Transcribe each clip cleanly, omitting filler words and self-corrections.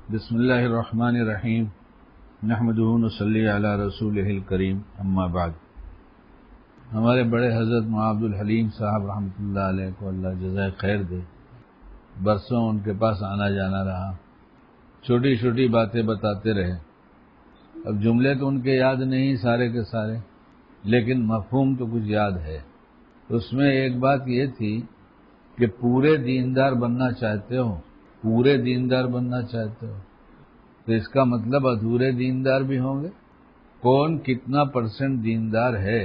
بسم اللہ الرحمن الرحیم نحمدہ ونصلی علی رسولہ الکریم اما بعد۔ ہمارے بڑے حضرت مولانا عبد الحلیم صاحب رحمۃ اللہ علیہ کو اللہ جزائے خیر دے، برسوں ان کے پاس آنا جانا رہا، چھوٹی چھوٹی باتیں بتاتے رہے۔ اب جملے تو ان کے یاد نہیں سارے کے سارے، لیکن مفہوم تو کچھ یاد ہے۔ اس میں ایک بات یہ تھی کہ پورے دیندار بننا چاہتے ہو، پورے دیندار بننا چاہتے ہو تو اس کا مطلب ادھورے دیندار بھی ہوں گے۔ کون کتنا پرسنٹ دیندار ہے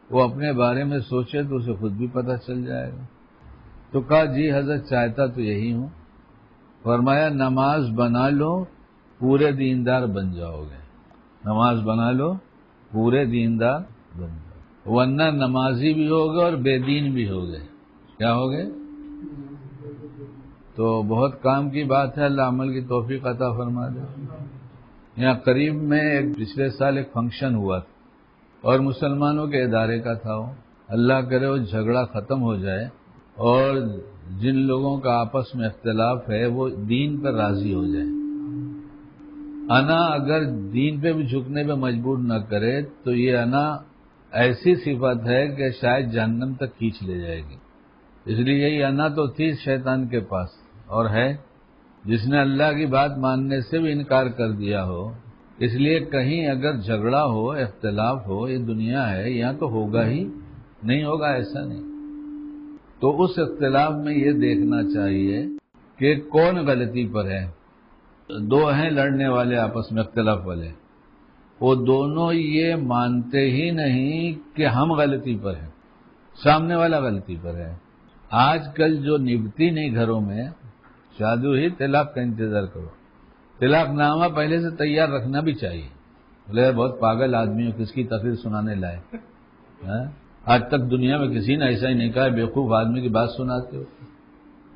وہ اپنے بارے میں سوچے تو اسے خود بھی پتہ چل جائے گا۔ تو کہا جی حضرت چاہتا تو یہی ہوں۔ فرمایا نماز بنا لو پورے دیندار بن جاؤ گے، نماز بنا لو پورے دیندار بن جاؤ، ورنہ نمازی بھی ہوگے اور بے دین بھی ہوگے۔ کیا ہوگے؟ تو بہت کام کی بات ہے، اللہ عمل کی توفیق عطا فرما دے۔ یہاں قریب میں پچھلے سال ایک فنکشن ہوا تھا اور مسلمانوں کے ادارے کا تھا وہ۔ اللہ کرے وہ جھگڑا ختم ہو جائے اور جن لوگوں کا آپس میں اختلاف ہے وہ دین پر راضی ہو جائے۔ انا اگر دین پہ بھی جھکنے پہ مجبور نہ کرے تو یہ انا ایسی صفت ہے کہ شاید جہنم تک کھینچ لے جائے گی۔ اس لیے یہی انا تو تھی شیطان کے پاس اور ہے، جس نے اللہ کی بات ماننے سے بھی انکار کر دیا ہو۔ اس لیے کہیں اگر جھگڑا ہو، اختلاف ہو، یہ دنیا ہے، یہاں تو ہوگا ہی، نہیں ہوگا ایسا نہیں۔ تو اس اختلاف میں یہ دیکھنا چاہیے کہ کون غلطی پر ہے۔ دو ہیں لڑنے والے آپس میں اختلاف والے، وہ دونوں یہ مانتے ہی نہیں کہ ہم غلطی پر ہیں، سامنے والا غلطی پر ہے۔ آج کل جو نبھتی نہیں گھروں میں، شادی ہوئی طلاق کا انتظار کرو، طلاق نامہ پہلے سے تیار رکھنا بھی چاہیے۔ بولے بہت پاگل آدمی ہو، کس کی تقریر سنانے لائے؟ آج تک دنیا میں کسی نے ایسا ہی نہیں کہا، بیوقوف آدمی کی بات سناتے ہو۔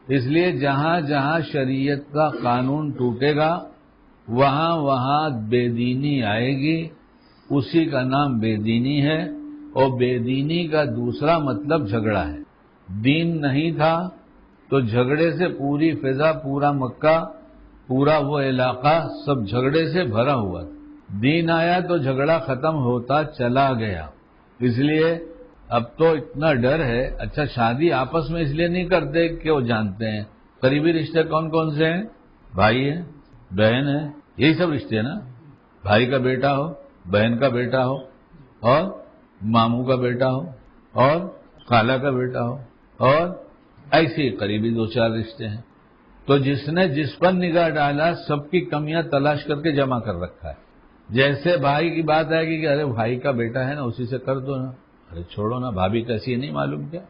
اس لیے جہاں جہاں شریعت کا قانون ٹوٹے گا وہاں وہاں بے دینی آئے گی، اسی کا نام بے دینی ہے، اور بے دینی کا دوسرا مطلب جھگڑا ہے۔ دین نہیں تھا تو جھگڑے سے پوری فضا، پورا مکہ، پورا وہ علاقہ سب جھگڑے سے بھرا ہوا تھا۔ دین آیا تو جھگڑا ختم ہوتا چلا گیا۔ اس لیے اب تو اتنا ڈر ہے۔ اچھا شادی آپس میں اس لیے نہیں کرتے کہ وہ جانتے ہیں قریبی رشتے کون کون سے ہیں، بھائی ہیں، بہن ہے، یہی سب رشتے ہیں نا۔ بھائی کا بیٹا ہو، بہن کا بیٹا ہو، اور ماموں کا بیٹا ہو، اور خالہ کا بیٹا ہو، اور ایسے ہی قریبی دو چار رشتے ہیں۔ تو جس نے جس پر نگاہ ڈالا سب کی کمیاں تلاش کر کے جمع کر رکھا ہے۔ جیسے بھائی کی بات آئے گی کہ ارے بھائی کا بیٹا ہے نا، اسی سے کر دو نا، ارے چھوڑو نا، بھابھی کیسی ہے نہیں معلوم کیا۔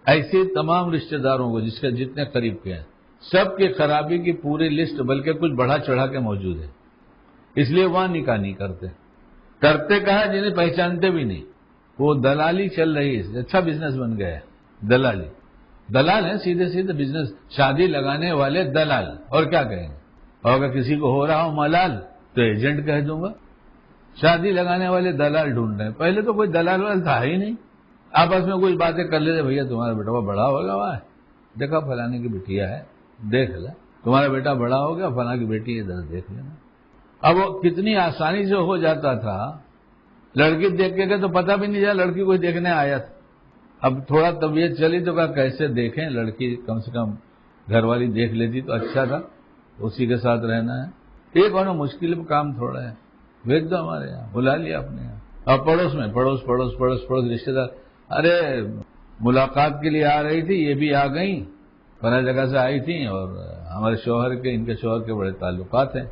ایسے تمام رشتہ داروں کو جس کے جتنے قریب کے ہیں سب کی خرابی کی پوری لسٹ، بلکہ کچھ بڑھا چڑھا کے موجود ہے۔ اس لیے وہاں نکاح نہیں کرتے، کرتے کہاں جنہیں پہچانتے بھی نہیں۔ وہ دلالی چل رہی ہے، اچھا بزنس بن گیا ہے دلالی، دلال ہیں سیدھے سیدھے بزنس، شادی لگانے والے دلال، اور کیا کہیں گے؟ اور اگر کسی کو ہو رہا ہو ملال تو ایجنٹ کہہ دوں گا۔ شادی لگانے والے دلال ڈھونڈ رہے ہیں، پہلے تو کوئی دلال والا تھا ہی نہیں۔ آپس میں کوئی باتیں کر لیتے، بھیا تمہارا بیٹا بڑا ہو گیا ہوا ہے، دیکھا فلانے کی بیٹیا ہے، دیکھ لے تمہارا بیٹا بڑا ہو گیا، فلاں کی بیٹی ہے، ادھر دیکھ لینا۔ اب وہ کتنی آسانی سے ہو جاتا تھا، لڑکی دیکھ کے تو پتہ بھی نہیں چلا لڑکی کوئی دیکھنے آیا تھا۔ اب تھوڑا طبیعت چلی تو کہا کیسے دیکھیں، لڑکی کم سے کم گھر والی دیکھ لیتی تو اچھا تھا، اسی کے ساتھ رہنا ہے۔ ایک اور مشکل کام تھوڑا ہے، بھیج دو ہمارے یہاں، بلا لیا اپنے یہاں۔ اور پڑوس میں پڑوس پڑوس پڑوس پڑوس رشتے دار، ارے ملاقات کے لیے آ رہی تھی، یہ بھی آ گئیں، فلاں جگہ سے آئی تھیں، اور ہمارے شوہر کے ان کے شوہر کے بڑے تعلقات ہیں،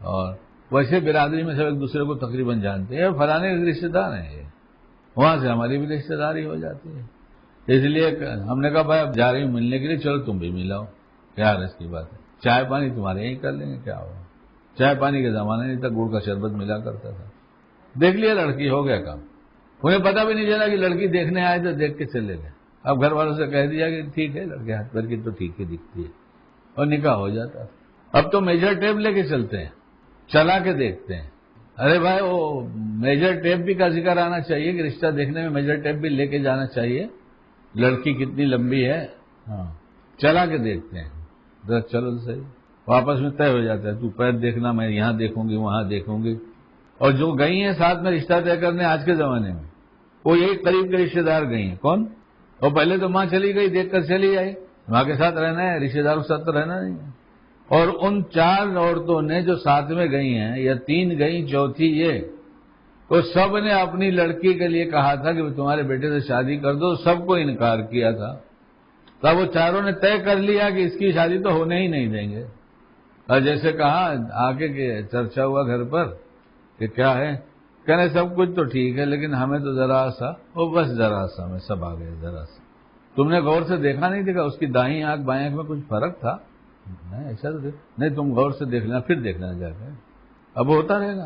اور ویسے برادری میں سب ایک دوسرے کو تقریباً جانتے ہیں، فلانے رشتے دار ہیں یہ، وہاں سے ہماری بھی رشتے داری ہو جاتی ہے۔ اس لیے ہم نے کہا بھائی اب جا رہی ہوں ملنے کے لیے، چلو تم بھی ملاؤ، کیا رس کی بات ہے، چائے پانی تمہارے یہیں کر لیں گے، کیا ہوا۔ چائے پانی کے زمانے نہیں تھا، گڑ کا شربت ملا کرتا تھا۔ دیکھ لیا لڑکی، ہو گیا کام۔ انہیں پتہ بھی نہیں چلا کہ لڑکی دیکھنے آئے تو دیکھ کے چلے گئے۔ اب گھر والوں سے کہہ دیا کہ ٹھیک ہے، لڑکے ہاتھ پر کی تو ٹھیک ہی دکھتی ہے، اور نکاح ہو جاتا۔ اب تو میجر ٹیپ لے کے چلتے ہیں، چلا کے دیکھتے ہیں۔ ارے بھائی وہ میجر ٹیپ بھی کا ذکر آنا چاہیے کہ رشتہ دیکھنے میں میجر ٹیپ بھی لے کے جانا چاہیے، لڑکی کتنی لمبی ہے، ہاں چلا کے دیکھتے ہیں، ذرا چلو تو صحیح، وہ آپس میں طے ہو جاتا ہے، تو پیر دیکھنا، میں یہاں دیکھوں گی، وہاں دیکھوں گی. اور جو گئی ہیں ساتھ میں رشتہ طے کرنے آج کے زمانے میں، وہ یہی قریب کے رشتے دار گئی ہیں. کون؟ اور پہلے تو ماں چلی گئی، دیکھ کر چلی آئی. ماں کے ساتھ رہنا ہے، رشتے داروں کے ساتھ تو رہنا نہیں ہے. اور ان 4 عورتوں نے جو ساتھ میں گئی ہیں، یا 3 گئیں، چوتھی یہ، وہ سب نے اپنی لڑکی کے لیے کہا تھا کہ تمہارے بیٹے سے شادی کر دو، سب کو انکار کیا تھا. تب وہ 4 نے طے کر لیا کہ اس کی شادی تو ہونے ہی نہیں دیں گے. اور جیسے کہا آگے کہ چرچا ہوا گھر پر کہ کیا ہے، کہنے سب کچھ تو ٹھیک ہے لیکن ہمیں تو ذرا سا، وہ بس ذرا سا، ہمیں سب آ گئے ذرا سا. تم نے غور سے دیکھا نہیں دیکھا اس کی دائیں آنکھ بائیں آنکھ میں کچھ فرق تھا؟ نہیں، ایسا تو نہیں، تم غور سے دیکھ لینا، پھر دیکھنا جا کے. اب ہوتا رہے گا،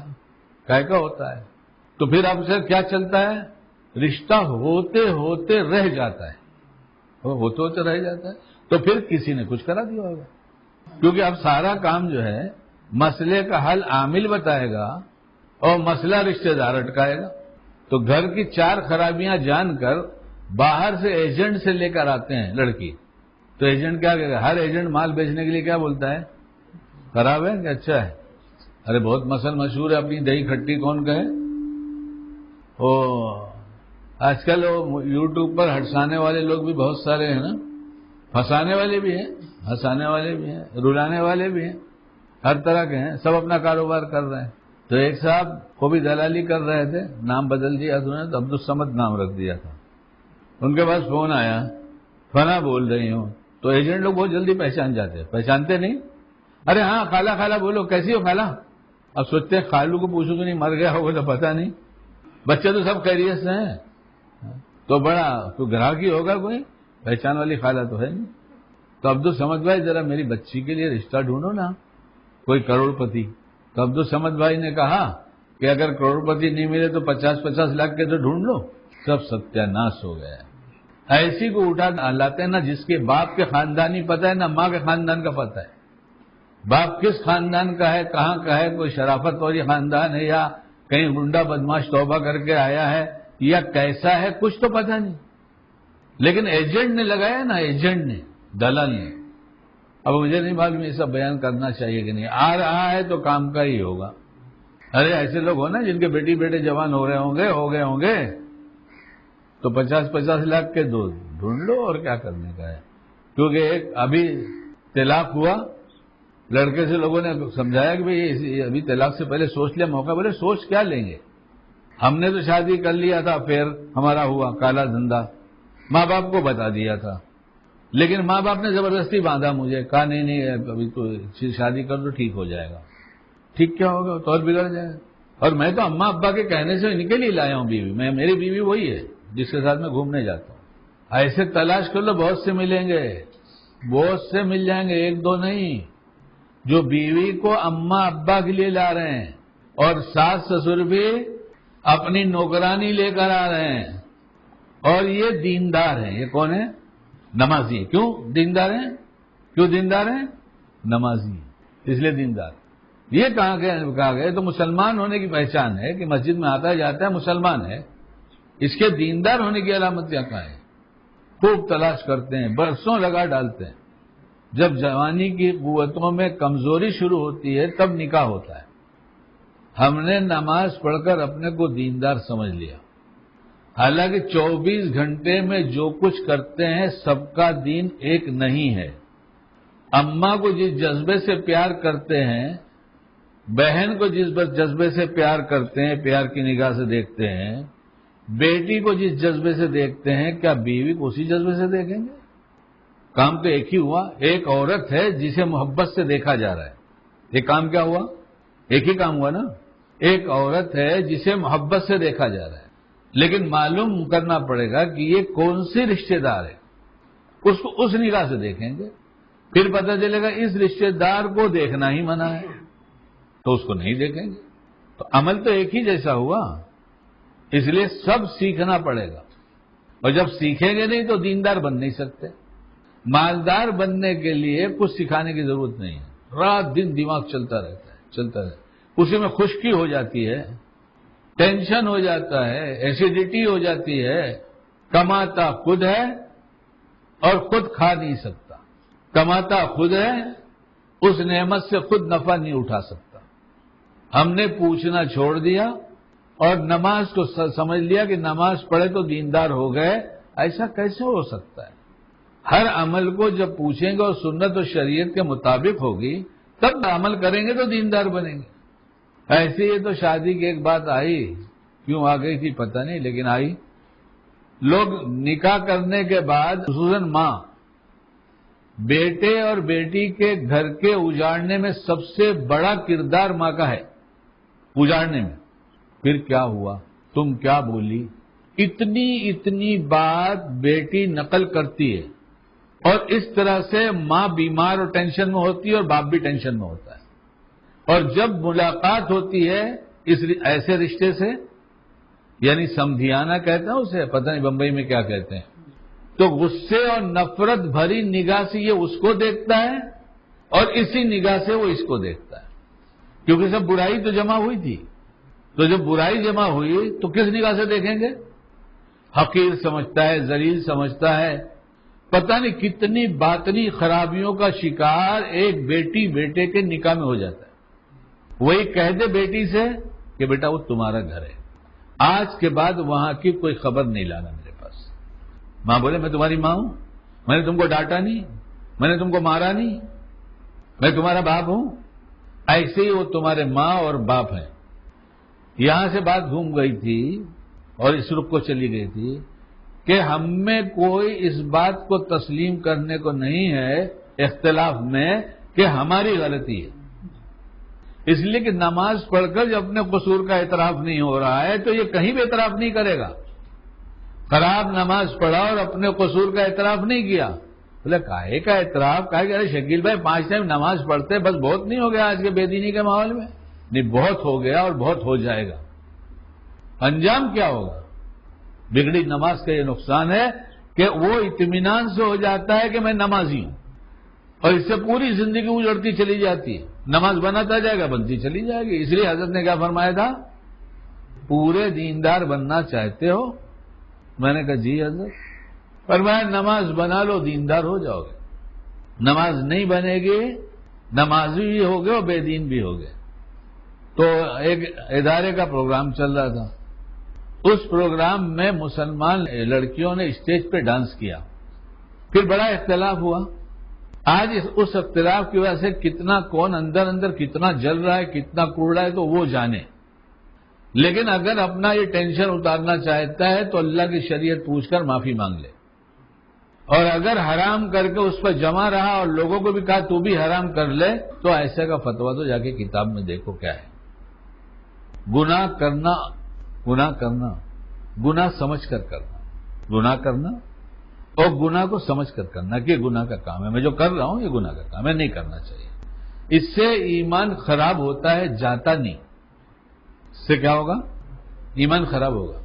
کہے کا ہوتا ہے. تو پھر اب سے کیا چلتا ہے؟ رشتہ ہوتے ہوتے رہ جاتا ہے، ہوتے ہوتے رہ جاتا ہے. تو پھر کسی نے کچھ کرا دیا ہوگا، کیونکہ اب سارا کام جو ہے مسئلے کا حل عامل بتائے گا اور مسئلہ رشتہ دار اٹکائے گا. تو گھر کی 4 خرابیاں جان کر باہر سے ایجنٹ سے لے کر آتے ہیں لڑکی. تو ایجنٹ کیا کہے گا؟ ہر ایجنٹ مال بیچنے کے لیے کیا بولتا ہے؟ خراب ہے کہ اچھا ہے؟ ارے بہت مثل مشہور ہے، اپنی دہی کھٹی کون کہے. آج کل وہ یوٹیوب پر ہٹسانے والے لوگ بھی بہت سارے ہیں نا، پھنسانے والے بھی ہیں، ہنسانے والے بھی ہیں، رلانے والے بھی ہیں، ہر طرح کے ہیں، سب اپنا کاروبار کر رہے ہیں. تو ایک صاحب کو بھی دلالی کر رہے تھے، نام بدل دیا انہوں نے، تو عبدالصمد نام رکھ دیا تھا. ان کے پاس فون آیا، فنا بول رہی ہوں. تو ایجنٹ لوگ بہت جلدی پہچان جاتے ہیں. پہچانتے نہیں؟ ارے ہاں خالہ خالہ بولو، کیسی ہو خالہ؟ اب سوچتے ہیں خالو کو پوچھو کہ نہیں مر گیا ہوگا تو پتہ نہیں، بچے تو سب خیریت سے ہیں. تو بڑا تو گراہک ہی ہوگا، کوئی پہچان والی خالہ تو ہے نہیں. تو عبدالصمد بھائی ذرا میری بچی کے لیے رشتہ ڈھونڈو نا، کوئی کروڑ پتی. تو عبدالصمد بھائی نے کہا کہ اگر کروڑ پتی نہیں ملے تو 50-50 لاکھ کے تو ڈھونڈ لو. سب ستیہ ناش ہو گیا. ایسی کو اٹھا لاتے ہیں، نہ جس کے باپ کے خاندانی پتہ ہے، نہ ماں کے خاندان کا پتہ ہے. باپ کس خاندان کا ہے، کہاں کا ہے، کوئی شرافت والی خاندان ہے یا کہیں گنڈا بدماش توبہ کر کے آیا ہے یا کیسا ہے، کچھ تو پتہ نہیں. لیکن ایجنٹ نے لگایا نا، ایجنٹ نے، دلال نے. اب مجھے نہیں معلوم یہ سب بیان کرنا چاہیے کہ نہیں. آ رہا ہے تو کام کا ہی ہوگا. ارے ایسے لوگ ہو نا جن کے بیٹے جوان ہو گئے ہوں گے تو 50-50 لاکھ کے دو ڈھونڈ لو، اور کیا کرنے کا ہے. کیونکہ ایک ابھی طلاق ہوا، لڑکے سے لوگوں نے سمجھایا کہ بھئی ابھی طلاق سے پہلے سوچ لیا. موقع بولے سوچ کیا لیں گے، ہم نے تو شادی کر لیا تھا، پھر ہمارا ہوا کالا دھندا، ماں باپ کو بتا دیا تھا، لیکن ماں باپ نے زبردستی باندھا مجھے، کہا نہیں ابھی تو شادی کر دو ٹھیک ہو جائے گا. ٹھیک کیا ہوگا، تو اور بگڑ جائے گا. اور میں تو اماں ابا کے کہنے سے ان کے لیے لایا ہوں بیوی. میری بیوی وہی ہے جس کے ساتھ میں گھومنے جاتا ہوں. ایسے تلاش کر لو، بہت سے ملیں گے، بہت سے مل جائیں گے، 1-2 نہیں. جو بیوی کو اماں ابا کے لیے لا رہے ہیں اور ساس سسر بھی اپنی نوکرانی لے کر آ رہے ہیں، اور یہ دیندار ہیں. یہ کون ہے؟ نمازی. کیوں دیندار ہیں؟ کیوں دیندار ہیں؟ نمازی، اس لیے دیندار. یہ کہا گیا تو مسلمان ہونے کی پہچان ہے کہ مسجد میں آتا ہے جاتا ہے، مسلمان ہے. اس کے دیندار ہونے کی علامت کیا کہاں ہے؟ خوب تلاش کرتے ہیں، برسوں لگا ڈالتے ہیں. جب جوانی کی قوتوں میں کمزوری شروع ہوتی ہے تب نکاح ہوتا ہے. ہم نے نماز پڑھ کر اپنے کو دیندار سمجھ لیا، حالانکہ 24 گھنٹے میں جو کچھ کرتے ہیں سب کا دین ایک نہیں ہے. اماں کو جس جذبے سے پیار کرتے ہیں، بہن کو جس جذبے سے پیار کرتے ہیں، پیار کی نگاہ سے دیکھتے ہیں، بیٹی کو جس جذبے سے دیکھتے ہیں، کیا بیوی کو اسی جذبے سے دیکھیں گے؟ کام تو ایک ہی ہوا. ایک عورت ہے جسے محبت سے دیکھا جا رہا ہے. یہ کام کیا ہوا؟ ایک ہی کام ہوا نا. ایک عورت ہے جسے محبت سے دیکھا جا رہا ہے، لیکن معلوم کرنا پڑے گا کہ یہ کون سی رشتہ دار ہے. اس کو اس نگاہ سے دیکھیں گے، پھر پتہ چلے گا اس رشتہ دار کو دیکھنا ہی منع ہے تو اس کو نہیں دیکھیں گے. تو عمل تو ایک ہی جیسا ہوا. اس لیے سب سیکھنا پڑے گا، اور جب سیکھیں گے نہیں تو دیندار بن نہیں سکتے. مالدار بننے کے لیے کچھ سکھانے کی ضرورت نہیں ہے. رات دن دماغ چلتا رہتا ہے. اسی میں خشکی ہو جاتی ہے، ٹینشن ہو جاتا ہے، ایسیڈیٹی ہو جاتی ہے. کماتا خود ہے اور خود کھا نہیں سکتا. کماتا خود ہے اس نعمت سے خود نفع نہیں اٹھا سکتا. ہم نے پوچھنا چھوڑ دیا اور نماز کو سمجھ لیا کہ نماز پڑھے تو دیندار ہو گئے. ایسا کیسے ہو سکتا ہے؟ ہر عمل کو جب پوچھیں گے اور سنت و شریعت کے مطابق ہوگی تب عمل کریں گے تو دیندار بنیں گے. ایسے ہی تو شادی کی ایک بات آئی، کیوں آ گئی تھی پتہ نہیں، لیکن آئی. لوگ نکاح کرنے کے بعد خصوصاً ماں بیٹے اور بیٹی کے گھر کے اجاڑنے میں سب سے بڑا کردار ماں کا ہے، اجاڑنے میں. پھر کیا ہوا، تم کیا بولی، اتنی بات بیٹی نقل کرتی ہے اور اس طرح سے ماں بیمار اور ٹینشن میں ہوتی ہے اور باپ بھی ٹینشن میں ہوتا ہے. اور جب ملاقات ہوتی ہے ایسے رشتے سے، یعنی سمدھیانہ کہتے ہیں اسے، پتہ نہیں بمبئی میں کیا کہتے ہیں، تو غصے اور نفرت بھری نگاہ سے یہ اس کو دیکھتا ہے اور اسی نگاہ سے وہ اس کو دیکھتا ہے، کیونکہ سب برائی تو جمع ہوئی تھی. تو جب برائی جمع ہوئی تو کس نگاہ سے دیکھیں گے؟ حقیر سمجھتا ہے، ذلیل سمجھتا ہے. پتہ نہیں کتنی باطنی خرابیوں کا شکار ایک بیٹی بیٹے کے نکاح میں ہو جاتا ہے. وہی کہہ دے بیٹی سے کہ بیٹا وہ تمہارا گھر ہے، آج کے بعد وہاں کی کوئی خبر نہیں لانا میرے پاس. ماں بولے میں تمہاری ماں ہوں، میں نے تم کو ڈانٹا نہیں، میں نے تم کو مارا نہیں، میں تمہارا باپ ہوں. ایسے ہی وہ تمہارے ماں اور باپ ہیں. یہاں سے بات گھوم گئی تھی اور اس رخ کو چلی گئی تھی کہ ہم میں کوئی اس بات کو تسلیم کرنے کو نہیں ہے اختلاف میں کہ ہماری غلطی ہے. اس لیے کہ نماز پڑھ کر جب اپنے قصور کا اعتراف نہیں ہو رہا ہے تو یہ کہیں بھی اعتراف نہیں کرے گا. خراب نماز پڑھا اور اپنے قصور کا اعتراف نہیں کیا، بولے کاہے کا اعتراف، کہا کہ ارے شکیل بھائی 5 ٹائم نماز پڑھتے بس بہت نہیں ہو گیا آج کے بے دینی کے ماحول میں؟ نہیں، بہت ہو گیا اور بہت ہو جائے گا. انجام کیا ہوگا؟ بگڑی نماز کا یہ نقصان ہے کہ وہ اطمینان سے ہو جاتا ہے کہ میں نمازی ہوں اور اس سے پوری زندگی اجڑتی چلی جاتی ہے. نماز بناتا جائے گا، بنتی چلی جائے گی. اس لیے حضرت نے کیا فرمایا تھا، پورے دیندار بننا چاہتے ہو؟ میں نے کہا جی حضرت. فرمایا نماز بنا لو، دیندار ہو جاؤ گے. نماز نہیں بنے گی، نمازی بھی ہو گئے اور بے دین بھی ہو گئے. تو ایک ادارے کا پروگرام چل رہا تھا، اس پروگرام میں مسلمان لڑکیوں نے اسٹیج پہ ڈانس کیا، پھر بڑا اختلاف ہوا. آج اس اختلاف کی وجہ سے کتنا کون اندر کتنا جل رہا ہے، کتنا کوڑ رہا ہے تو وہ جانے. لیکن اگر اپنا یہ ٹینشن اتارنا چاہتا ہے تو اللہ کی شریعت پوچھ کر معافی مانگ لے. اور اگر حرام کر کے اس پر جمع رہا اور لوگوں کو بھی کہا تو بھی حرام کر لے تو ایسے کا فتویٰ تو جا کے کتاب میں دیکھو کیا ہے. گناہ کرنا گناہ سمجھ کر کرنا، گناہ کرنا اور گناہ کو سمجھ کر کرنا کہ گناہ کا کام ہے، میں جو کر رہا ہوں یہ گناہ کا کام ہے، نہیں کرنا چاہیے. اس سے ایمان خراب ہوتا ہے، جاتا نہیں. اس سے کیا ہوگا؟ ایمان خراب ہوگا،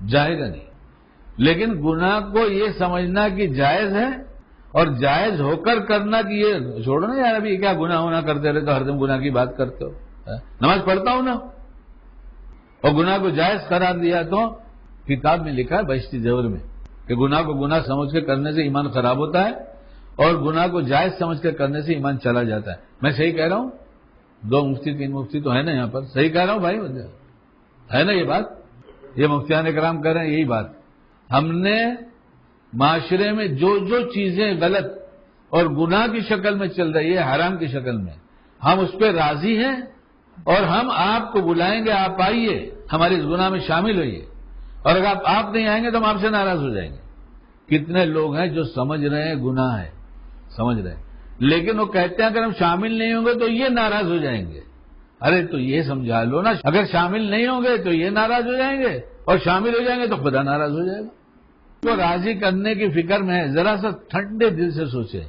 جائے گا نہیں. لیکن گناہ کو یہ سمجھنا کہ جائز ہے اور جائز ہو کر کرنا کہ یہ چھوڑو نا یار ابھی کیا گناہ ہونا کرتے رہے تو ہر دم گناہ کی بات کرتے ہو. نماز پڑھتا ہوں نا، اور گناہ کو جائز قرار دیا تو کتاب میں لکھا ہے بہشتی زیور میں کہ گناہ کو گناہ سمجھ کے کرنے سے ایمان خراب ہوتا ہے اور گناہ کو جائز سمجھ کے کرنے سے ایمان چلا جاتا ہے. میں صحیح کہہ رہا ہوں؟ 2 مفتی 3 مفتی تو ہے نا یہاں پر، صحیح کہہ رہا ہوں بھائی؟ ہے نا یہ بات؟ یہ مفتیان کرام کہہ رہے ہیں یہی بات. ہم نے معاشرے میں جو چیزیں غلط اور گناہ کی شکل میں چل رہی ہے، حرام کی شکل میں، ہم اس پہ راضی ہیں اور ہم آپ کو بلائیں گے، آپ آئیے ہمارے اس گناہ میں شامل ہوئیے. اور اگر آپ نہیں آئیں گے تو ہم آپ سے ناراض ہو جائیں گے. کتنے لوگ ہیں جو سمجھ رہے ہیں گناہ ہے، سمجھ رہے ہیں، لیکن وہ کہتے ہیں اگر ہم شامل نہیں ہوں گے تو یہ ناراض ہو جائیں گے. ارے تو یہ سمجھا لو نا، اگر شامل نہیں ہوں گے تو یہ ناراض ہو جائیں گے اور شامل ہو جائیں گے تو خدا ناراض ہو جائے گا. تو راضی کرنے کی فکر میں ہے، ذرا سا ٹھنڈے دل سے سوچیں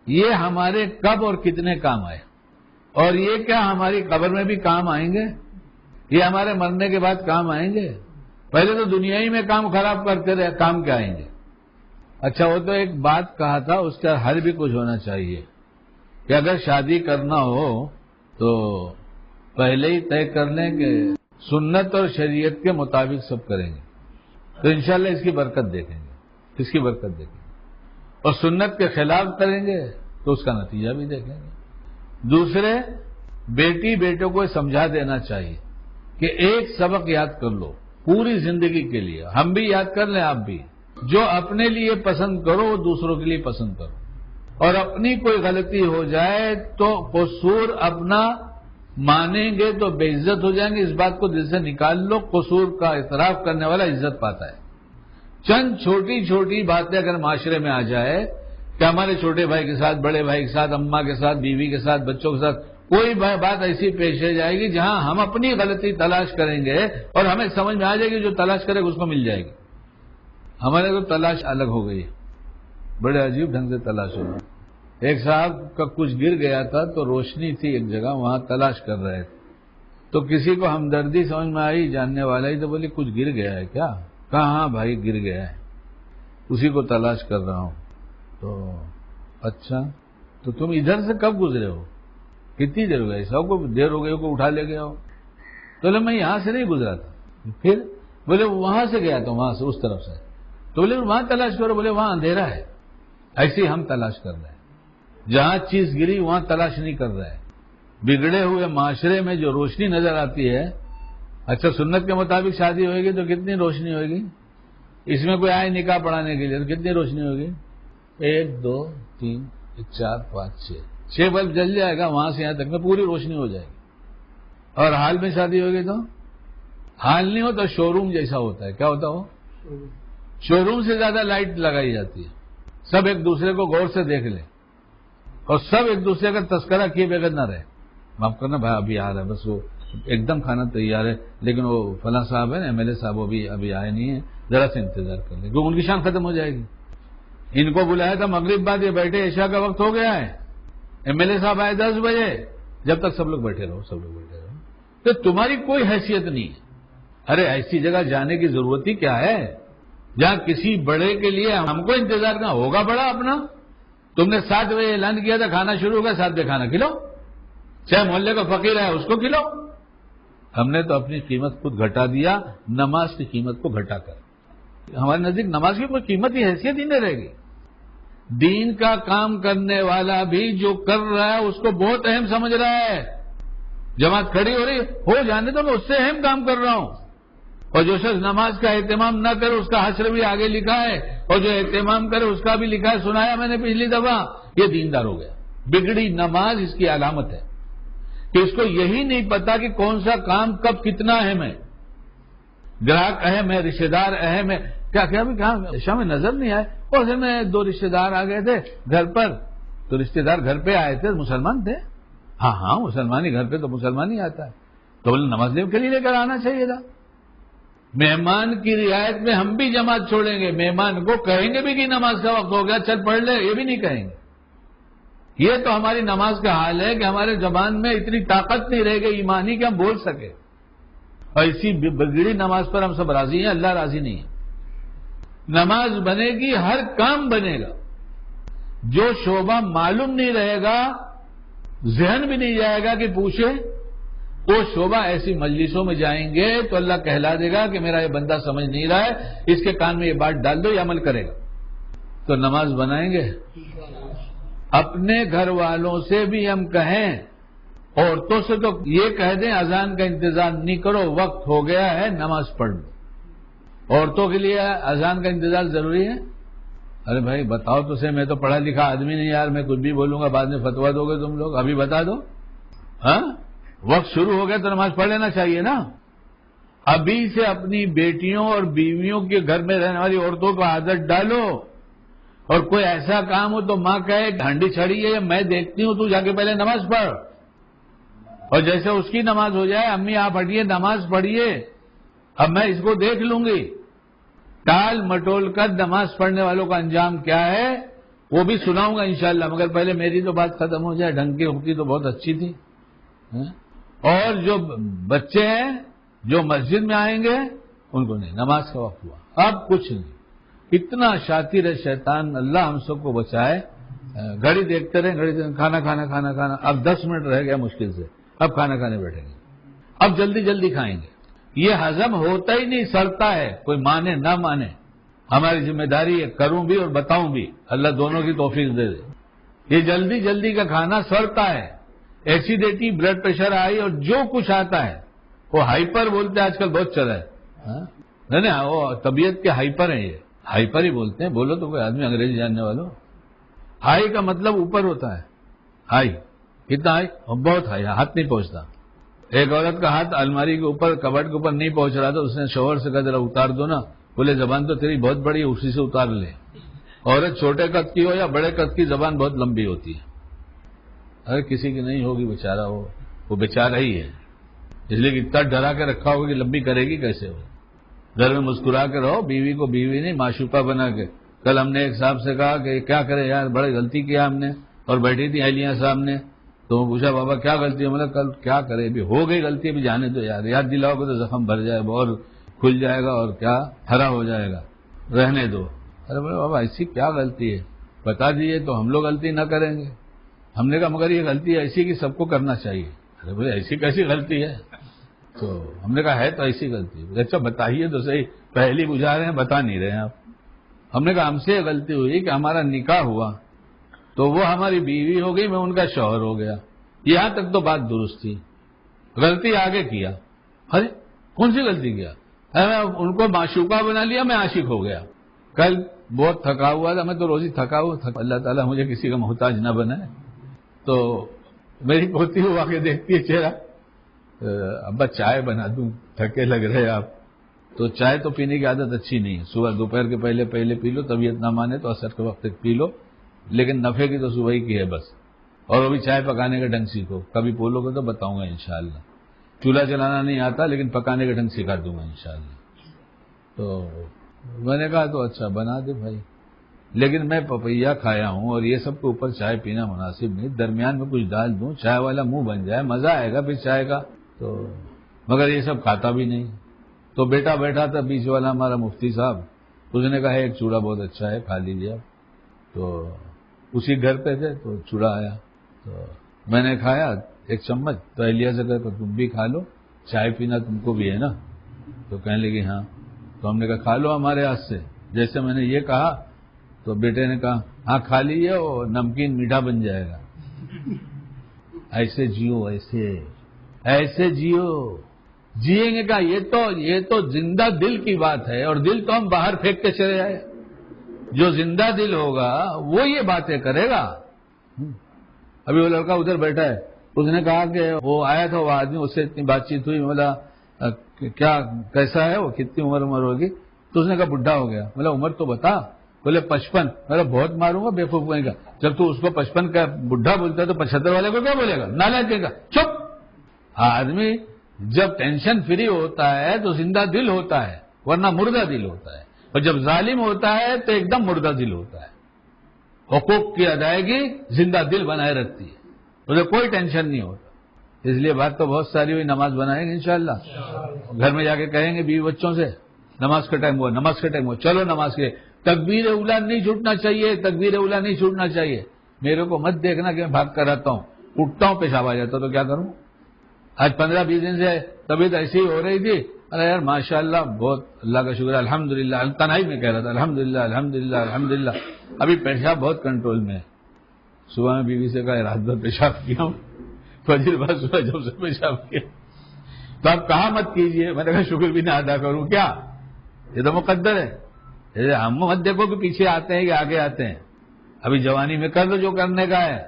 یہ ہمارے کب اور کتنے کام آئے، اور یہ کیا ہماری قبر میں بھی کام آئیں گے، یہ ہمارے مرنے کے بعد کام آئیں گے. پہلے تو دنیا ہی میں کام خراب کرتے رہے، کام کیا آئیں گے. اچھا وہ تو ایک بات کہا تھا، اس کا حل بھی کچھ ہونا چاہیے کہ اگر شادی کرنا ہو تو پہلے ہی طے کر لیں کہ سنت اور شریعت کے مطابق سب کریں گے تو انشاءاللہ اس کی برکت دیکھیں گے، اس کی برکت دیکھیں گے. اور سنت کے خلاف کریں گے تو اس کا نتیجہ بھی دیکھیں گے. دوسرے، بیٹی بیٹوں کو سمجھا دینا چاہیے کہ ایک سبق یاد کر لو پوری زندگی کے لیے، ہم بھی یاد کر لیں، آپ بھی، جو اپنے لیے پسند کرو وہ دوسروں کے لیے پسند کرو، اور اپنی کوئی غلطی ہو جائے تو قصور اپنا مانیں گے تو بے عزت ہو جائیں گے، اس بات کو دل سے نکال لو، قصور کا اعتراف کرنے والا عزت پاتا ہے۔ چند چھوٹی چھوٹی باتیں اگر معاشرے میں آ جائے کہ ہمارے چھوٹے بھائی کے ساتھ، بڑے بھائی کے ساتھ، اماں کے ساتھ، بیوی کے ساتھ، بچوں کے ساتھ کوئی بات ایسی پیش آ جائے گی جہاں ہم اپنی غلطی تلاش کریں گے اور ہمیں سمجھ میں آ جائے گی جو تلاش کرے گا اس کو مل جائے گی۔ ہمارے تو تلاش الگ ہو گئی، بڑے عجیب ڈھنگ سے تلاش ہو گئی۔ ایک صاحب کا کچھ گر گیا تھا تو روشنی تھی ایک جگہ، وہاں تلاش کر رہے تھے، تو کسی کو ہمدردی سمجھ میں آئی، جاننے والا ہی، تو بولی کچھ گر گیا ہے کیا؟ کہا ہاں بھائی گر گیا ہے، اسی کو تلاش کر رہا ہوں۔ تو اچھا تو تم ادھر سے کب گزرے ہو؟ کتنی دیر ہو گئی؟ سب کو دیر ہو گئی کو اٹھا لے گیا ہو؟ تو بولے میں یہاں سے نہیں گزرا تھا۔ پھر بولے وہاں سے گیا تھا، وہاں سے اس طرف سے۔ تو بولے وہاں تلاش کرو، بولے وہاں اندھیرا ہے۔ ایسے ہم تلاش کر رہے ہیں، جہاں چیز گری وہاں تلاش نہیں کر رہے ہیں۔ بگڑے ہوئے معاشرے میں جو روشنی نظر آتی ہے، اچھا سنت کے مطابق شادی ہوئے گی تو کتنی روشنی ہوئے گی؟ اس میں کوئی آئے نکاح پڑھانے کے لیے تو کتنی روشنی ہوگی؟ 1 2 3 4 5 6 بلب جل جائے گا، وہاں سے یہاں تک میں پوری روشنی ہو جائے گی۔ اور حال میں شادی ہوگی تو حال نہیں ہوتا، شو روم جیسا ہوتا ہے۔ کیا ہوتا ہو؟ شو روم سے زیادہ لائٹ لگائی جاتی ہے، سب ایک دوسرے کو غور سے دیکھ لیں اور سب ایک دوسرے کا تذکرہ کیے بغیر نہ رہے۔ معاف کرنا بھائی ابھی آ رہا ہے، بس وہ ایک دم کھانا تیار ہے، لیکن وہ فلاں صاحب ہے نا MLA صاحب، وہ بھی ابھی آئے نہیں ہیں، ذرا سے انتظار کر لیں کیونکہ ان کی شان ختم ہو جائے گی۔ ان کو بلایا تھا مغرب بعد، یہ بیٹھے، عشاء کا وقت ہو گیا ہے، MLA صاحب آئے 10 بجے، جب تک سب لوگ بیٹھے رہو، سب لوگ بیٹھے رہو، تو تمہاری کوئی حیثیت نہیں ہے۔ ارے ایسی جگہ جانے کی ضرورت ہی کیا ہے جہاں کسی بڑے کے لیے ہم کو انتظار کرنا ہوگا؟ بڑا اپنا تم نے 7 بجے اعلان کیا تھا کھانا شروع ہوگا، 7 بجے کھانا کھلاؤ، چاہے محلے کا فقیر ہے اس کو کھلاؤ۔ ہم نے تو اپنی قیمت خود گھٹا دیا نماز کی قیمت کو گھٹا کر۔ ہمارے نزدیک نماز کی کوئی قیمت ہی حیثیت ہی نہیں رہے گی۔ دین کا کام کرنے والا بھی جو کر رہا ہے اس کو بہت اہم سمجھ رہا ہے۔ جماعت کھڑی ہو رہی ہو جانے تو میں اس سے اہم کام کر رہا ہوں، اور جو شخص نماز کا اہتمام نہ کرے اس کا حشر بھی آگے لکھا ہے، اور جو اہتمام کرے اس کا بھی لکھا ہے، سنایا میں نے پچھلی دفعہ، یہ دیندار ہو گیا۔ بگڑی نماز اس کی علامت ہے کہ اس کو یہی نہیں پتا کہ کون سا کام کب کتنا اہم ہے۔ گراہک اہم ہے، رشتہ دار اہم ہے، کیا بھی کہاں شام میں نظر نہیں آئے، اور میں 2 رشتہ دار آ گئے تھے گھر پر، تو رشتہ دار گھر پہ آئے تھے، مسلمان تھے، ہاں مسلمانی گھر پہ تو مسلمان ہی آتا ہے، تو بولے نماز کے لیے لے کر آنا چاہیے تھا۔ مہمان کی رعایت میں ہم بھی جماعت چھوڑیں گے، مہمان کو کہیں گے بھی کہ نماز کا وقت ہو گیا چل پڑھ لے، یہ بھی نہیں کہیں گے۔ یہ تو ہماری نماز کا حال ہے کہ ہمارے زبان میں اتنی طاقت نہیں رہے گی ایمانی کہ ہم بول سکے، اور اسی بگڑی نماز پر ہم سب راضی ہیں، اللہ راضی نہیں ہے۔ نماز بنے گی، ہر کام بنے گا، جو شعبہ معلوم نہیں رہے گا، ذہن بھی نہیں جائے گا کہ پوچھے، وہ شعبہ ایسی مجلسوں میں جائیں گے تو اللہ کہلا دے گا کہ میرا یہ بندہ سمجھ نہیں رہا ہے، اس کے کان میں یہ بات ڈال دو، یہ عمل کرے گا۔ تو نماز بنائیں گے۔ اپنے گھر والوں سے بھی ہم کہیں، عورتوں سے تو یہ کہہ دیں اذان کا انتظار نہیں کرو، وقت ہو گیا ہے نماز پڑھ لو۔ عورتوں کے لیے اذان کا انتظار ضروری ہے؟ ارے بھائی بتاؤ تو صحیح، میں تو پڑھا لکھا آدمی نہیں یار، میں کچھ بھی بولوں گا بعد میں فتوا دو گے تم لوگ، ابھی بتا دو۔ ہاں وقت شروع ہو گیا تو نماز پڑھ لینا چاہیے نا۔ ابھی سے اپنی بیٹیوں اور بیویوں کے گھر میں رہنے والی عورتوں کو عادت ڈالو، اور کوئی ایسا کام ہو تو ماں کہے ہانڈی چھڑی ہے میں دیکھتی ہوں، تو جا کے پہلے نماز پڑھ، اور جیسے اس کی نماز ہو جائے امی آپ ہٹیے نماز پڑھیے، اب میں اس کو دیکھ لوں گی۔ ٹال مٹول کر نماز پڑھنے والوں کا انجام کیا ہے وہ بھی سناؤں گا انشاءاللہ، مگر پہلے میری تو بات ختم ہو جائے۔ ڈھنگ کی ہوتی تو بہت اچھی تھی۔ اور جو بچے ہیں جو مسجد میں آئیں گے ان کو نہیں، نماز کا وقت ہوا اب کچھ نہیں۔ اتنا شاطر ہے شیطان، اللہ ہم سب کو بچائے۔ گھڑی دیکھتے رہے، گھڑی کھانا کھانا کھانا کھانا، اب 10 منٹ رہ گیا مشکل سے، اب کھانا کھانے بیٹھیں گے، اب جلدی جلدی کھائیں گے۔ یہ ہضم ہوتا ہی نہیں، سڑتا ہے، کوئی مانے نہ مانے۔ ہماری ذمہ داری ہے کروں بھی اور بتاؤں بھی، اللہ دونوں کی توفیق دے دے۔ یہ جلدی جلدی کا کھانا سڑتا ہے، ایسیڈیٹی، بلڈ پریشر ہائی اور جو کچھ آتا ہے وہ ہائپر بولتے ہیں آج کل، بہت چلا ہے نہیں وہ طبیعت کے ہائپر ہیں، یہ ہائپر ہی بولتے ہیں. بولو تو کوئی آدمی انگریزی جاننے والوں. ہائی کا مطلب اوپر ہوتا ہے. ہائی کتنا ہائی؟ بہت ہائی، ہاتھ نہیں پہنچتا. ایک عورت کا ہاتھ الماری کے اوپر کبٹ کے اوپر نہیں پہنچ رہا تھا، اس نے شوہر سے کہا ذرا اتار دو نا. بولے زبان تو تیری بہت بڑی ہے، اسی سے اتار لے. عورت چھوٹے قد کی ہو یا بڑے قد کی، زبان بہت لمبی ہوتی ہے. اگر کسی کی نہیں ہوگی بیچارہ وہ بیچارہ ہی ہے، اس لیے کہ اتنا ڈرا کے رکھا ہوگا کہ لمبی کرے گی کیسے ہو. گھر میں مسکرا کے رہو، بیوی کو بیوی نہیں معشوقہ بنا کے. کل ہم نے ایک صاحب سے کہا کہ کیا کرے یار، بڑی غلطی کیا ہم نے، اور بیٹھی تھی اہلیہ صاحب نے، تو وہ پوچھا بابا کیا غلطی ہے؟ مطلب کل کیا کرے، ابھی ہو گئی غلطی، ابھی جانے دو یار، یاد دلاؤ گے تو زخم بھر جائے گا اور کھل جائے گا اور کیا ہرا ہو جائے گا، رہنے دو. ارے بولے بابا ایسی کیا غلطی ہے، بتا دیجیے تو ہم لوگ غلطی نہ کریں گے. ہم نے کہا مگر یہ غلطی ایسی کہ سب کو کرنا چاہیے. ارے بولے ایسی کیسی غلطی ہے؟ تو ہم نے کہا ہے تو ایسی غلطی. اچھا بتائیے تو صحیح، پہلی بجھا رہے ہیں بتا نہیں رہے ہیں آپ. ہم نے کہا ہم سے غلطی ہوئی کہ ہمارا نکاح ہوا تو وہ ہماری بیوی ہو گئی، میں ان کا شوہر ہو گیا. یہاں تک تو بات درست تھی، غلطی آگے کیا. ارے کون سی غلطی کیا؟ میں ان کو معشوقہ بنا لیا، میں عاشق ہو گیا. کل بہت تھکا ہوا تھا، میں تو روز ہی تھکا ہوا تھا. اللہ تعالیٰ مجھے کسی کا محتاج نہ بنائے. تو میری پوتی ہوا کے دیکھتی ہے چہرہ، ابا چائے بنا دوں، تھکے لگ رہے آپ. تو چائے تو پینے کی عادت اچھی نہیں ہے، صبح دوپہر کے پہلے پی لو، طبیعت نہ مانے تو عصر کے وقت تک پی لو، لیکن نفع کی تو صبح ہی کی ہے بس. اور وہ بھی چائے پکانے کا ڈھنگ سیکھو، کبھی بولو گے تو بتاؤں گا انشاءاللہ. چولہا چلانا نہیں آتا لیکن پکانے کا ڈھنگ سکھا دوں گا انشاءاللہ. تو میں نے کہا تو اچھا بنا دے بھائی، لیکن میں پپیا کھایا ہوں اور یہ سب کے اوپر چائے پینا مناسب نہیں، درمیان میں کچھ ڈال دوں، چائے والا منہ بن جائے، مزہ آئے گا پھر چائے کا. تو مگر یہ سب کھاتا بھی نہیں. تو بیٹا بیٹھا تھا بیچ والا ہمارا مفتی صاحب، اس نے کہا ایک چوڑا بہت اچھا ہے کھا لیجیے آپ. تو اسی گھر پہ تھے تو چوڑا آیا تو میں نے کھایا ایک چمچ. تو اہلیہ سے کہا تم بھی کھا لو، چائے پینا تم کو بھی ہے نا. تو کہنے لگی ہاں. تو ہم نے کہا کھا لو ہمارے ہاتھ سے. جیسے میں نے یہ کہا تو بیٹے نے کہا ہاں کھا لیجیے، اور نمکین میٹھا بن جائے گا. ایسے جیو، ایسے جیو، جیئیں گے کہا یہ تو زندہ دل کی بات ہے، اور دل تو ہم باہر پھینک کے چلے جائے. جو زندہ دل ہوگا وہ یہ باتیں کرے گا. ابھی وہ لڑکا ادھر بیٹھا ہے، اس نے کہا کہ وہ آیا تھا وہ آدمی، اس سے اتنی بات چیت ہوئی. بولا کیا کیسا ہے وہ، کتنی عمر ہوگی؟ تو اس نے کہا بڈھا ہو گیا. بولا عمر تو بتا. بولے 55. میرا بہت ماروں گا بیوقوف کا. جب تو اس کو 55 کا بڈھا بولتا ہے تو 75 والے کو کیا بولے گا؟ نالائق کہے گا چپ. آدمی جب ٹینشن فری ہوتا ہے تو زندہ دل ہوتا ہے، ورنہ مردہ دل ہوتا ہے. اور جب ظالم ہوتا ہے تو ایک دم مردہ دل ہوتا ہے. حقوق کی ادائیگی زندہ دل بنائے رکھتی ہے، مجھے کوئی ٹینشن نہیں ہوتا. اس لیے بات تو بہت ساری ہوئی، نماز بنائیں گے انشاءاللہ. گھر میں جا کے کہیں گے بیوی بچوں سے نماز کا ٹائم ہوا، نماز کا ٹائم ہوا، چلو نماز کے. تکبیر اولا نہیں چھوٹنا چاہیے، تکبیر اولا نہیں چھوٹنا چاہیے. میرے کو مت دیکھنا کہ میں بھاگ کر رہتا ہوں، اٹھتا ہوں پیشاب آ جاتا تو کیا کروں. آج 15-20 دن سے طبیعت ایسی ہی ہو رہی تھی. ارے یار ماشاءاللہ بہت اللہ کا شکر ہے، الحمدللہ. تنہائی میں کہہ رہا تھا الحمدللہ الحمدللہ الحمدللہ. ابھی پیشاب بہت کنٹرول میں ہے. صبح میں بیوی سے کہا رات بھر پیشاب کیا ہوں، فجر بعد صبح جب سے پیشاب کیا. تو آپ کہا مت کیجئے. میں نے کہا شکر بھی نہ ادا کروں کیا، یہ تو مقدر ہے. ہم مت دیکھو کہ پیچھے آتے ہیں یا آگے آتے ہیں. ابھی جوانی میں کر لو جو کرنے کا ہے،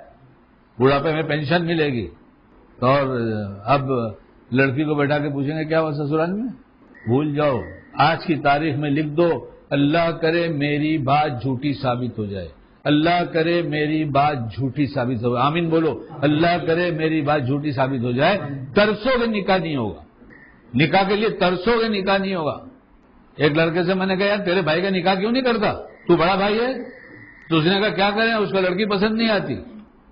بڑھاپے میں پینشن ملے گی. اور اب لڑکی کو بیٹھا کے پوچھیں گے کیا ہوا سسرال میں، بھول جاؤ. آج کی تاریخ میں لکھ دو اللہ کرے میری بات جھوٹی ثابت ہو جائے، اللہ کرے میری بات جھوٹی ثابت ہو. آمین بولو. اللہ کرے میری بات جھوٹی ثابت ہو جائے. ترسو گے نکاح نہیں ہوگا، نکاح کے لیے ترسو گے نکاح نہیں ہوگا. ایک لڑکے سے میں نے کہا یار تیرے بھائی کا نکاح کیوں نہیں کرتا، تو بڑا بھائی ہے. تو اس نے کہا کیا کریں، اس کو لڑکی پسند نہیں آتی.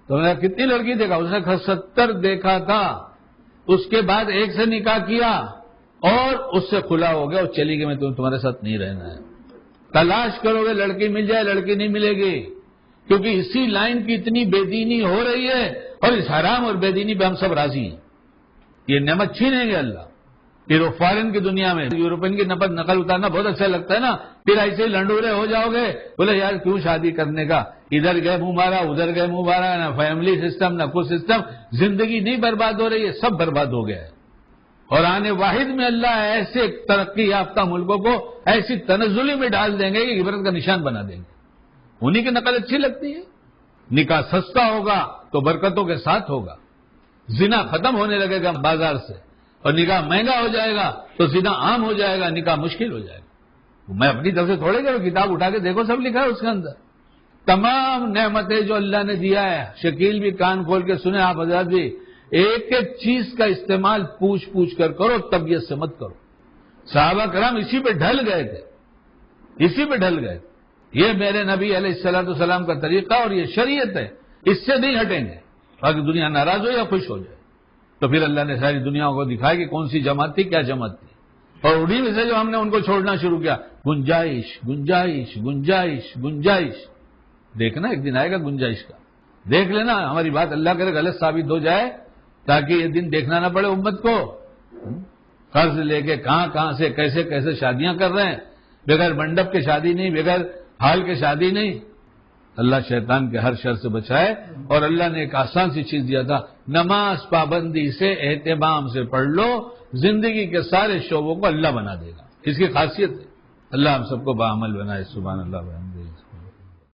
تو میں نے کہا کتنی لڑکی دیکھا، اس نے کہا 70 دیکھا تھا. اس کے بعد ایک سے نکاح کیا اور اس سے کھلا ہو گیا اور چلی گئی، میں تمہارے ساتھ نہیں رہنا ہے. تلاش کرو گے لڑکی مل جائے، لڑکی نہیں ملے گی. کیونکہ اسی لائن کی اتنی بے دینی ہو رہی ہے، اور اس حرام اور بے دینی پہ ہم سب راضی ہیں. یہ نعمت چھینیں گے اللہ. پھر وہ فارن کی دنیا میں یورپین کی نقل اتارنا بہت اچھا لگتا ہے نا، پھر ایسے ہی لنڈورے ہو جاؤ گے. بولے یار کیوں شادی کرنے کا، ادھر گئے منہ مارا ادھر گئے منہ مارا، نہ فیملی سسٹم نہ کچھ سسٹم، زندگی نہیں برباد ہو رہی ہے، سب برباد ہو گیا ہے۔ اور آنے واحد میں اللہ ایسے ترقی یافتہ ملکوں کو ایسی تنزلی میں ڈال دیں گے کہ عبرت کا نشان بنا دیں گے۔ انہی کی نقل اچھی لگتی ہے، نکاح سستا ہوگا تو برکتوں کے ساتھ ہوگا، زنا ختم ہونے لگے گا بازار سے، اور نکاح مہنگا ہو جائے گا تو زنا عام ہو جائے گا، نکاح مشکل ہو جائے گا۔ میں اپنی طرف سے تھوڑے کروں، کتاب اٹھا کے دیکھو سب لکھا ہے اس کے اندر، تمام نعمتیں جو اللہ نے دیا ہے۔ شکیل بھی کان کھول کے سنے، آپ حضرات بھی، ایک ایک چیز کا استعمال پوچھ پوچھ کر کرو، طبیعت سے مت کرو۔ صحابہ کرام اسی پہ ڈھل گئے تھے، اسی پہ ڈھل گئے۔ یہ میرے نبی علیہ السلام کا طریقہ اور یہ شریعت ہے، اس سے نہیں ہٹیں گے، باقی دنیا ناراض ہو یا خوش ہو جائے۔ تو پھر اللہ نے ساری دنیا کو دکھایا کہ کون سی جماعت تھی، کیا جماعت تھی، اور انہی میں سے جو ہم نے ان کو چھوڑنا شروع کیا، گنجائش گنجائش گنجائش گنجائش۔ دیکھنا ایک دن آئے گا گنجائش کا، دیکھ لینا، ہماری بات اللہ کرے غلط ثابت ہو جائے تاکہ یہ دن دیکھنا نہ پڑے امت کو۔ قرض لے کے کہاں سے کیسے کیسے شادیاں کر رہے ہیں، بغیر منڈپ کے شادی نہیں، بغیر ہال کے شادی نہیں۔ اللہ شیطان کے ہر شر سے بچائے۔ اور اللہ نے ایک آسان سی چیز دیا تھا، نماز پابندی سے اہتمام سے پڑھ لو، زندگی کے سارے شعبوں کو اللہ بنا دے گا۔ اس کی خاصیت ہے۔ اللہ ہم سب کو بعمل بنائے۔ سبحان اللہ۔